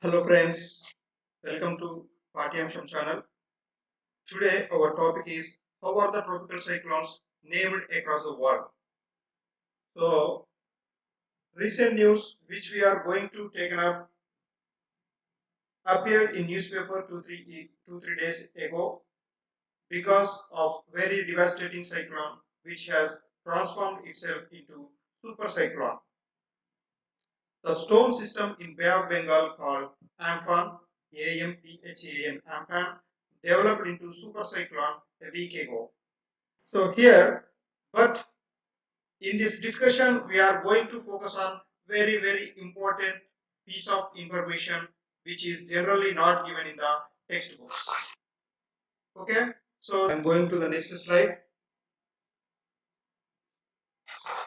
Hello friends, welcome to Patyamsham channel. Today our topic is how are the tropical cyclones named across the world. So recent news which we are going to take up appeared in newspaper two three days ago because of very devastating cyclone which has transformed itself into super cyclone. The storm system in Bay of Bengal called Amphan, Amphan, developed into super cyclone a week ago. So here, but in this discussion, we are going to focus on very important piece of information which is generally not given in the textbooks. Okay, so I'm going to the next slide.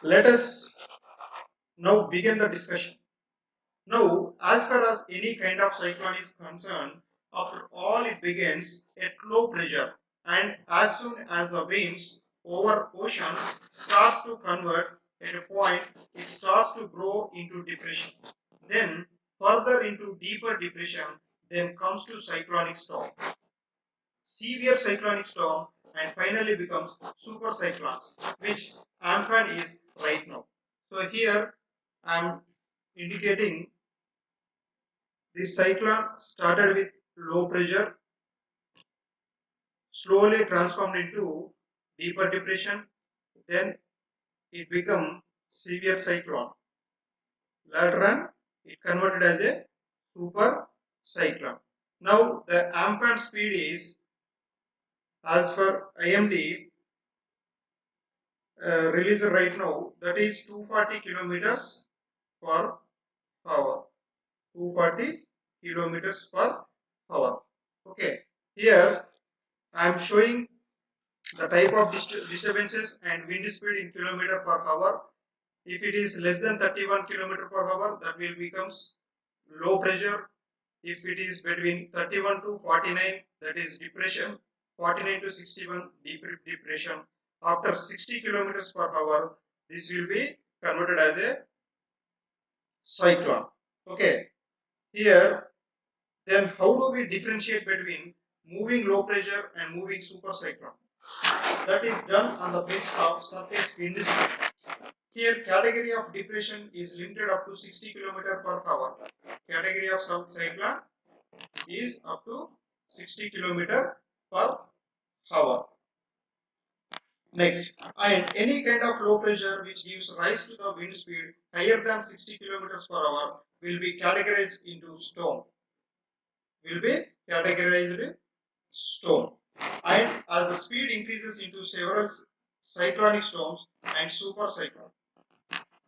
Let us now begin the discussion. Now, as far as any kind of cyclone is concerned, after all it begins at low pressure, and as soon as the winds over oceans starts to convert at a point, it starts to grow into depression. Then further into deeper depression, then comes to cyclonic storm, severe cyclonic storm, and finally becomes super cyclones, which Amphan is right now. So here I am indicating this cyclone started with low pressure, slowly transformed into deeper depression, then it became severe cyclone. Later on, it converted as a super cyclone. Now the Amphan speed is, as per IMD released right now, that is 240 kilometers per hour. 240 kilometers per hour. Okay, here I am showing the type of disturbances and wind speed in kilometer per hour. If it is less than 31 kilometer per hour, that will becomes low pressure. If it is between 31 to 49, that is depression. 49 to 61, deep depression. After 60 kilometers per hour, this will be converted as a cyclone. Okay, here then how do we differentiate between moving low pressure and moving super cyclone? That is done on the basis of surface wind speed. Here category of depression is limited up to 60 km per hour. Category of cyclone is up to 60 km per hour. Next, and any kind of low pressure which gives rise to the wind speed higher than 60 km per hour will be categorized into storm. Will be categorized storm. And as the speed increases into several cyclonic storms and super cyclone,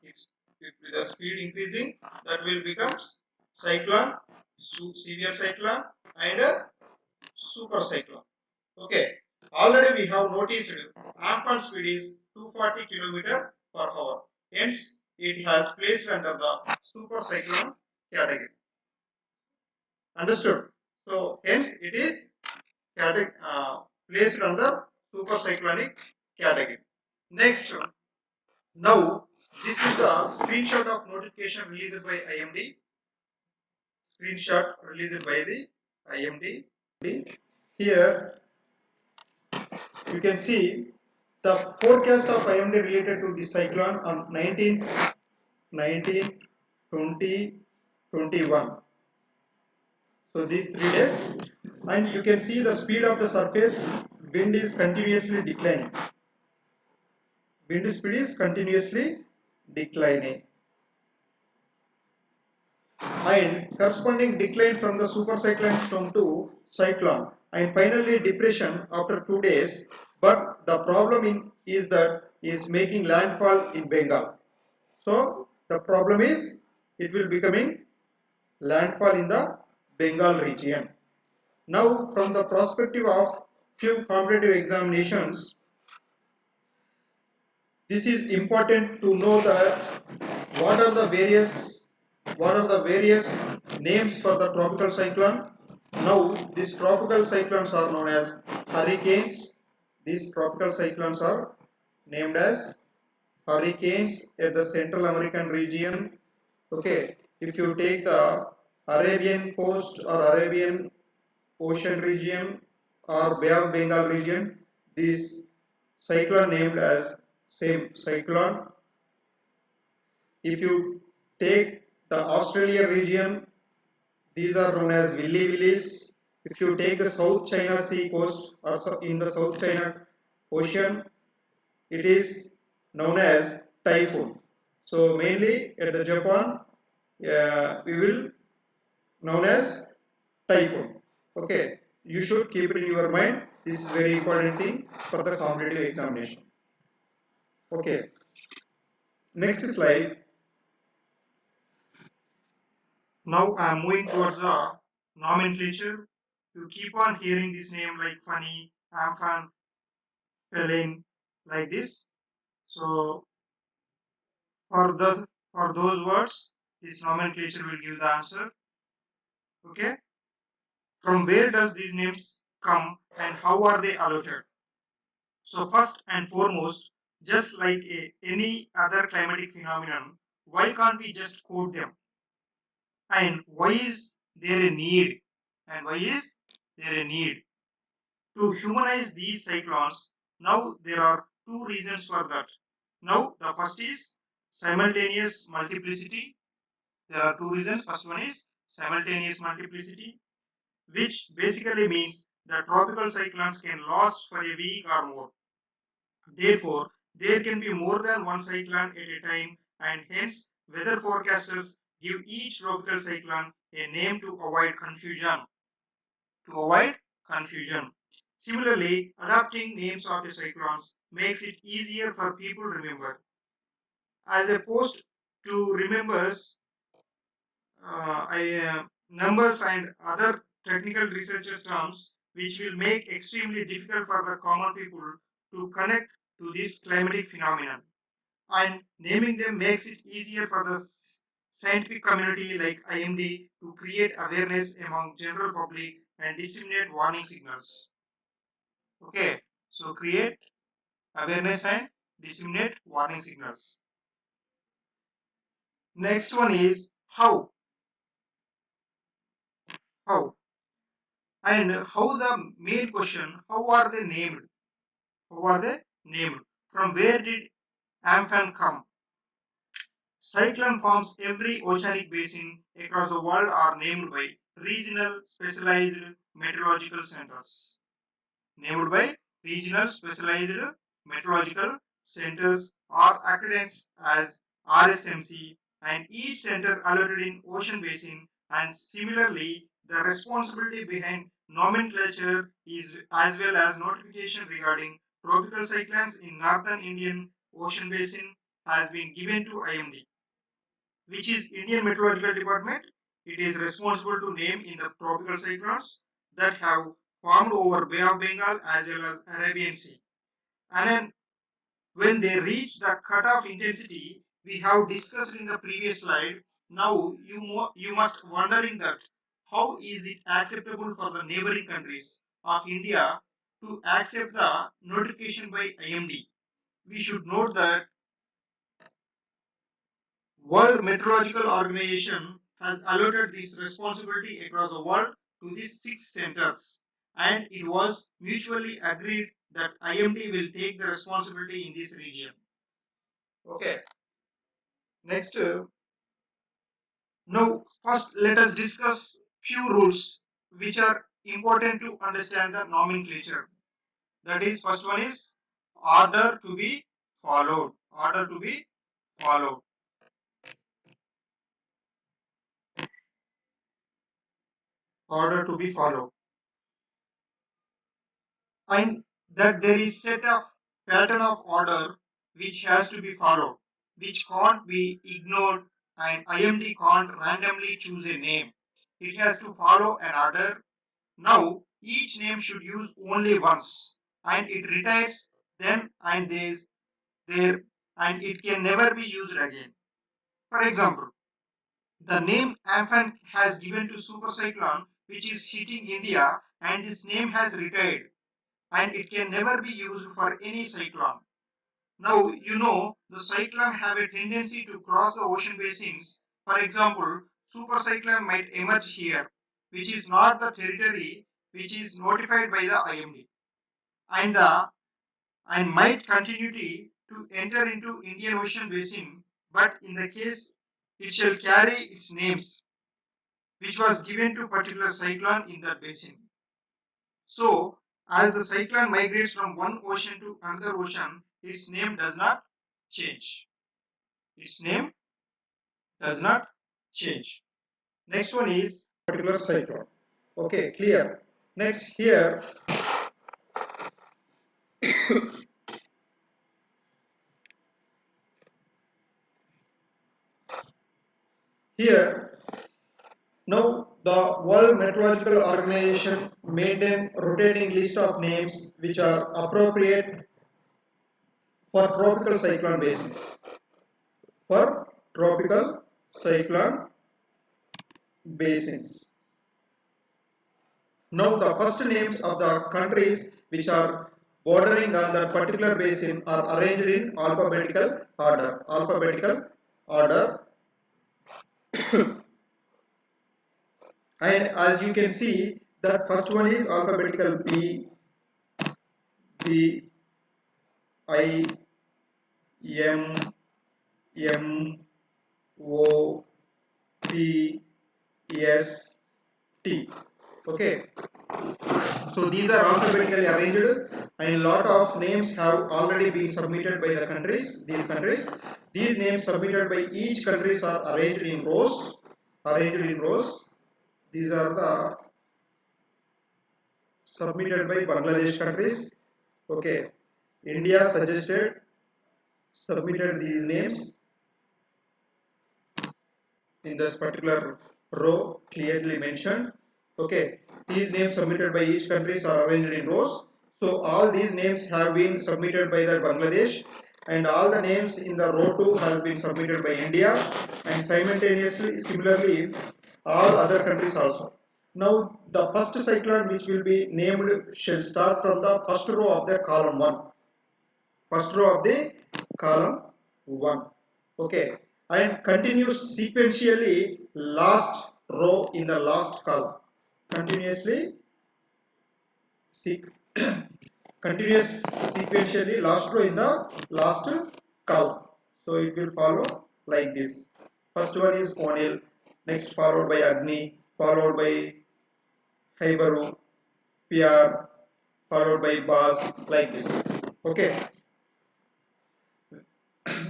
if with the speed increasing, that will become cyclone, severe cyclone, and a super cyclone. Okay, already we have noticed Amphan speed is 240 km per hour. Hence, it has placed under the super cyclone category. Understood? So, hence it is placed under super cyclonic category. Next, now this is the screenshot of notification released by IMD. Screenshot released by the IMD. Here you can see the forecast of IMD related to this cyclone on 19th, 19, 20, 21. So these 3 days, and you can see the speed of the surface wind is continuously declining. Wind speed is continuously declining, and corresponding decline from the super cyclone storm to cyclone, and finally depression after 2 days. But the problem is that is making landfall in Bengal. So the problem is it will becoming landfall in the Bengal region. Now from the perspective of few competitive examinations, this is important to know that what are the various names for the tropical cyclone. Now these tropical cyclones are known as hurricanes. These tropical cyclones are named as hurricanes at the Central American region. Okay, if you take the Arabian coast or Arabian Ocean region or Bay of Bengal region, this cyclone named as same cyclone. If you take the Australian region, these are known as Willy Willis. If you take the South China Sea coast or in the South China Ocean, it is known as typhoon. So mainly at the Japan, we will known as typhoon. Okay, you should keep it in your mind. This is very important thing for the competitive examination. Okay, next slide. Now I am moving towards the nomenclature. You keep on hearing this name like funny, amphan, feline, like this. So for those words, this nomenclature will give the answer. Okay. From where does these names come and how are they allotted? So first and foremost, just like any other climatic phenomenon, why can't we just code them? And why is there a need? And why is there a need to humanize these cyclones? Now there are two reasons for that. Now the first is simultaneous multiplicity. There are two reasons. First one is simultaneous multiplicity, which basically means that tropical cyclones can last for a week or more. Therefore, there can be more than one cyclone at a time, and hence weather forecasters give each tropical cyclone a name to avoid confusion. To avoid confusion. Similarly, adapting names of the cyclones makes it easier for people to remember. As opposed to remembers numbers and other technical researchers terms, which will make extremely difficult for the common people to connect to this climatic phenomenon. And naming them makes it easier for the scientific community like IMD to create awareness among general public and disseminate warning signals. Okay, so create awareness and disseminate warning signals. Next one is how. How. And how the main question, how are they named? How are they named? From where did Amphan come? Cyclone forms every oceanic basin across the world are named by regional specialized meteorological centers. Named by regional specialized meteorological centers or acronyms as RSMC, and each center allotted in ocean basin, and similarly the responsibility behind nomenclature is as well as notification regarding tropical cyclones in northern Indian Ocean basin has been given to IMD, which is Indian Meteorological Department. It is responsible to name in the tropical cyclones that have formed over Bay of Bengal as well as Arabian Sea. And then when they reach the cutoff intensity we have discussed in the previous slide, now you must wondering that how is it acceptable for the neighboring countries of India to accept the notification by IMD. We should note that World Meteorological Organization has allotted this responsibility across the world to these six centers, and it was mutually agreed that IMD will take the responsibility in this region. Okay, next, now first let us discuss few rules which are important to understand the nomenclature. That is, first one is order to be followed. Order to be followed. Order to be followed. And that there is set of pattern of order which has to be followed, which can't be ignored, and IMD can't randomly choose a name. It has to follow an order. Now each name should use only once, and it retires then and there, and it can never be used again. For example, the name Amphan has given to supercyclone which is hitting India, and this name has retired and it can never be used for any cyclone. Now, you know, the cyclone have a tendency to cross the ocean basins. For example, supercyclone might emerge here, which is not the territory which is notified by the IMD, and the and might continue to enter into Indian Ocean basin, but in the case it shall carry its names, which was given to particular cyclone in that basin. So, as the cyclone migrates from one ocean to another ocean, its name does not change. Its name does not change. Next one is particular cyclone. Okay, clear. Next here now the World Meteorological Organization maintain rotating list of names which are appropriate for tropical cyclone basins. For tropical cyclone basins. Now the first names of the countries which are bordering on that particular basin are arranged in alphabetical order. Alphabetical order. And as you can see, that first one is alphabetical B, B, I, M, M, O, P, S, T. Okay. So these are alphabetically arranged and a lot of names have already been submitted by the countries, these countries. These names submitted by each countries are arranged in rows. Arranged in rows. These are the submitted by Bangladesh countries. Okay. India suggested, submitted these names in this particular row clearly mentioned. Okay, these names submitted by each countries are arranged in rows. So all these names have been submitted by the Bangladesh, and all the names in the row 2 has been submitted by India, and simultaneously similarly all other countries also. Now the first cyclone which will be named shall start from the first row of the column 1. First row of the column 1. Okay, and continues sequentially last row in the last column. Continuously continuous sequentially last row in the last column. So it will follow like this. First one is Onil, next followed by Agni, followed by Haibaru, PR, followed by Bas, like this. Okay.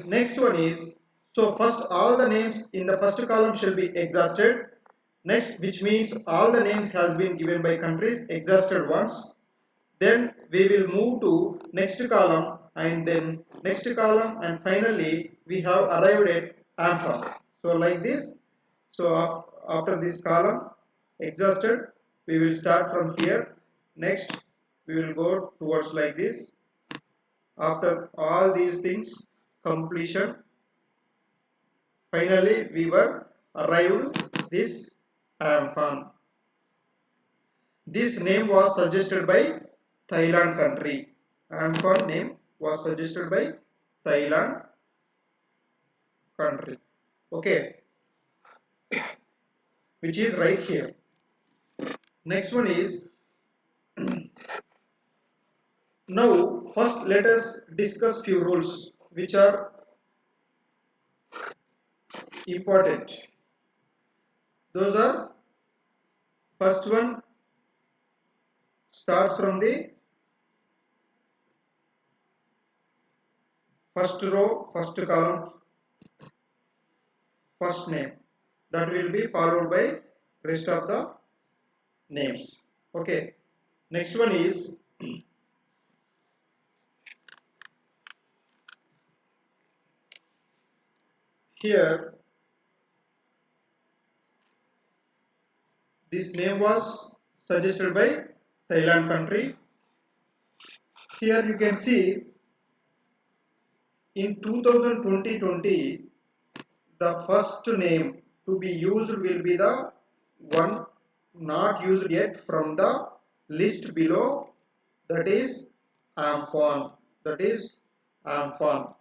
Next one is, so first all the names in the first column shall be exhausted. Next, which means all the names has been given by countries exhausted once. Then we will move to next column and then next column, and finally we have arrived at Amphan. So like this. So after this column exhausted, we will start from here. Next we will go towards like this. After all these things completion, finally we were arrived this Amphan. This name was suggested by Thailand country. Amphan name was suggested by Thailand country. Okay, which is right here. Next one is, now first let us discuss few rules which are important. Those are, first one starts from the first row, first column, first name. That will be followed by rest of the names. Okay. Next one is, here this name was suggested by Thailand country. Here you can see in 2020 the first name to be used will be the one not used yet from the list below, that is Amphan. That is Amphan.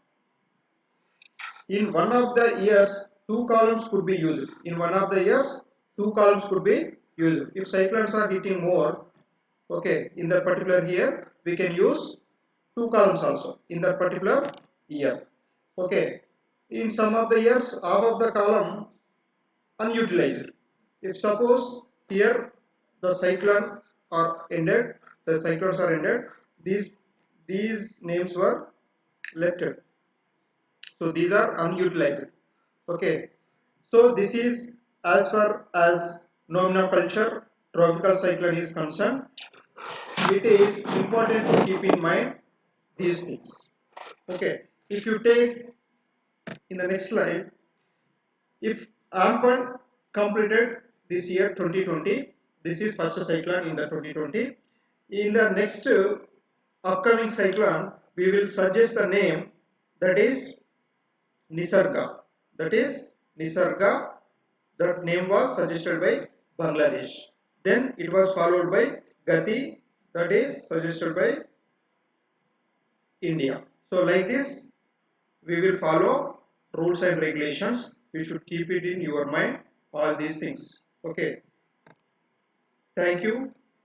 In one of the years two columns could be used. In one of the years, two columns could be used. If cyclones are hitting more, okay, in that particular year, we can use two columns also in that particular year. Okay, in some of the years, half of the column unutilized. If suppose here the cyclone are ended, the cyclones are ended, these names were left. So these are unutilized. Okay. So this is as far as nominoculture tropical cyclone is concerned. It is important to keep in mind these things. Okay. If you take in the next slide, if Ampon completed this year 2020, this is first cyclone in the 2020. In the next upcoming cyclone, we will suggest the name that is Nisarga. That is Nisarga. That name was suggested by Bangladesh. Then it was followed by Gati. That is suggested by India. So like this, we will follow rules and regulations. You should keep it in your mind all these things. Okay. Thank you.